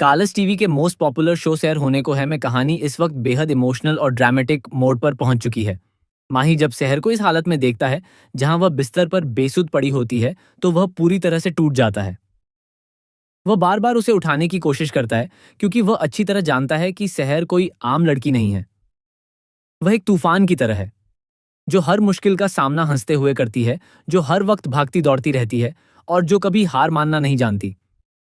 कालस TV के most popular show share होने को है में कहानी इस वक्त बेहद इमोशनल और ड्रामेटिक मोड पर पहुंच चुकी है। माही जब शहर को इस हालत में देखता है जहां वह बिस्तर पर बेसुध पड़ी होती है तो वह पूरी तरह से टूट जाता है। वह बार बार उसे उठाने की कोशिश करता है क्योंकि वह अच्छी तरह जानता है कि शहर कोई आम लड़की नहीं है। वह एक तूफान की तरह है जो हर मुश्किल का सामना हंसते हुए करती है, जो हर वक्त भागती दौड़ती रहती है और जो कभी हार मानना नहीं जानती।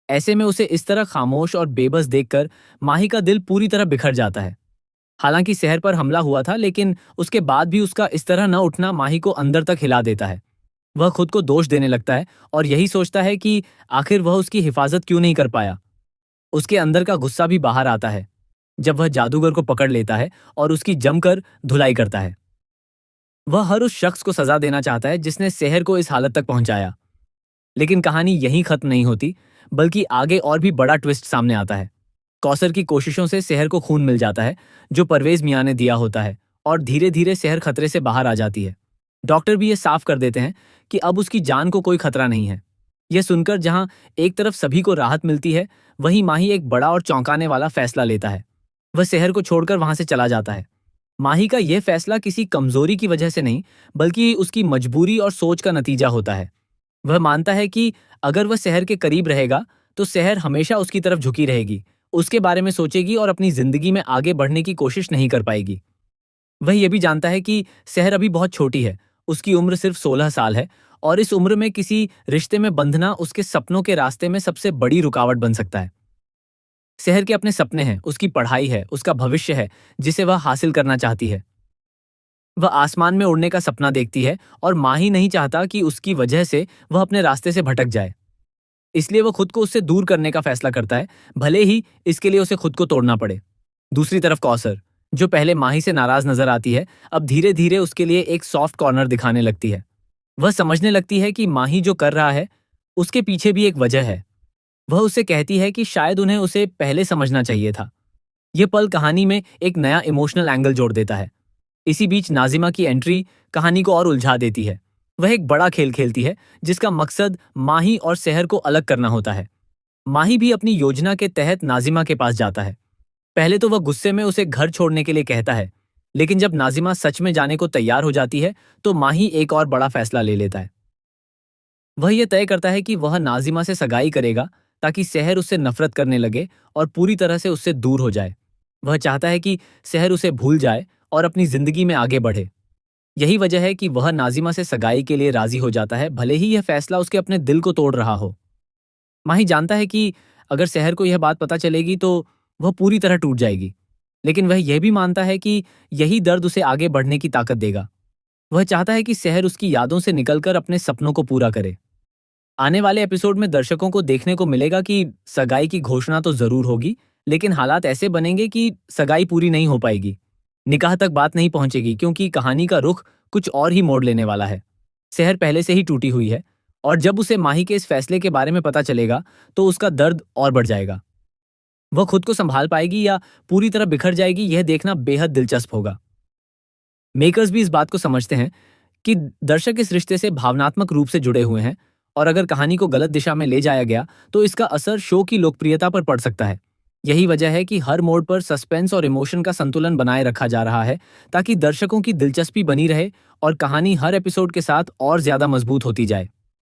ऐसे में उसे इस तरह खामोश और बेबस देखकर माही का दिल पूरी तरह बिखर जाता है। हालांकि शहर पर हमला हुआ था, लेकिन उसके बाद भी उसका इस तरह न उठना माही को अंदर तक हिला देता है। वह खुद को दोष देने लगता है और यही सोचता है कि आखिर वह उसकी हिफाजत क्यों नहीं कर पाया। उसके अंदर का गुस्सा भी बाहर आता है जब वह जादूगर को पकड़ लेता है और उसकी जमकर धुलाई करता है। वह हर उस शख्स को सजा देना चाहता है जिसने शहर को इस हालत तक पहुंचाया। लेकिन कहानी यहीं खत्म नहीं होती, बल्कि आगे और भी बड़ा ट्विस्ट सामने आता है। कौसर की कोशिशों से शहर को खून मिल जाता है जो परवेज मियां ने दिया होता है, और धीरे धीरे शहर खतरे से बाहर आ जाती है। डॉक्टर भी ये साफ कर देते हैं कि अब उसकी जान को कोई खतरा नहीं है। यह सुनकर जहां एक तरफ सभी को राहत मिलती है, वहीं माही एक बड़ा और चौंकाने वाला फैसला लेता है। वह शहर को छोड़कर वहां से चला जाता है। माही का यह फैसला किसी कमजोरी की वजह से नहीं, बल्कि उसकी मजबूरी और सोच का नतीजा होता है। वह मानता है कि अगर वह शहर के करीब रहेगा तो शहर हमेशा उसकी तरफ झुकी रहेगी, उसके बारे में सोचेगी और अपनी जिंदगी में आगे बढ़ने की कोशिश नहीं कर पाएगी। वह यह भी जानता है कि शहर अभी बहुत छोटी है, उसकी उम्र सिर्फ 16 साल है, और इस उम्र में किसी रिश्ते में बंधना उसके सपनों के रास्ते में सबसे बड़ी रुकावट बन सकता है। शहर के अपने सपने हैं, उसकी पढ़ाई है, उसका भविष्य है जिसे वह हासिल करना चाहती है। वह आसमान में उड़ने का सपना देखती है और माही नहीं चाहता कि उसकी वजह से वह अपने रास्ते से भटक जाए। इसलिए वह खुद को उससे दूर करने का फैसला करता है, भले ही इसके लिए उसे खुद को तोड़ना पड़े। दूसरी तरफ कौसर, जो पहले माही से नाराज नजर आती है, अब धीरे धीरे उसके लिए एक सॉफ्ट कॉर्नर दिखाने लगती है। वह समझने लगती है कि माही जो कर रहा है उसके पीछे भी एक वजह है। वह उससे कहती है कि शायद उन्हें उसे पहले समझना चाहिए था। यह पल कहानी में एक नया इमोशनल एंगल जोड़ देता है। इसी बीच नाजिमा की एंट्री कहानी को और उलझा देती है। वह एक बड़ा खेल खेलती है जिसका मकसद माही और शहर को अलग करना होता है। माही भी अपनी योजना के तहत नाजिमा के पास जाता है। पहले तो वह गुस्से में उसे घर छोड़ने के लिए कहता है, लेकिन जब नाजिमा सच में जाने को तैयार हो जाती है तो माही एक और बड़ा फैसला ले लेता है। वह यह तय करता है कि वह नाजिमा से सगाई करेगा ताकि शहर उससे नफरत करने लगे और पूरी तरह से उससे दूर हो जाए। वह चाहता है कि शहर उसे भूल जाए और अपनी जिंदगी में आगे बढ़े। यही वजह है कि वह नाजिमा से सगाई के लिए राजी हो जाता है, भले ही यह फैसला उसके अपने दिल को तोड़ रहा हो। माही जानता है कि अगर शहर को यह बात पता चलेगी तो वह पूरी तरह टूट जाएगी, लेकिन वह यह भी मानता है कि यही दर्द उसे आगे बढ़ने की ताकत देगा। वह चाहता है कि शहर उसकी यादों से निकलकर अपने सपनों को पूरा करे। आने वाले एपिसोड में दर्शकों को देखने को मिलेगा कि सगाई की घोषणा तो जरूर होगी, लेकिन हालात ऐसे बनेंगे कि सगाई पूरी नहीं हो पाएगी। निकाह तक बात नहीं पहुंचेगी, क्योंकि कहानी का रुख कुछ और ही मोड़ लेने वाला है। शहर पहले से ही टूटी हुई है, और जब उसे माही के इस फैसले के बारे में पता चलेगा तो उसका दर्द और बढ़ जाएगा। वह खुद को संभाल पाएगी या पूरी तरह बिखर जाएगी, यह देखना बेहद दिलचस्प होगा। मेकर्स भी इस बात को समझते हैं कि दर्शक इस रिश्ते से भावनात्मक रूप से जुड़े हुए हैं, और अगर कहानी को गलत दिशा में ले जाया गया तो इसका असर शो की लोकप्रियता पर पड़ सकता है। यही वजह है कि हर मोड़ पर सस्पेंस और इमोशन का संतुलन बनाए रखा जा रहा है, ताकि दर्शकों की दिलचस्पी बनी रहे और कहानी हर एपिसोड के साथ और ज्यादा मजबूत होती जाए।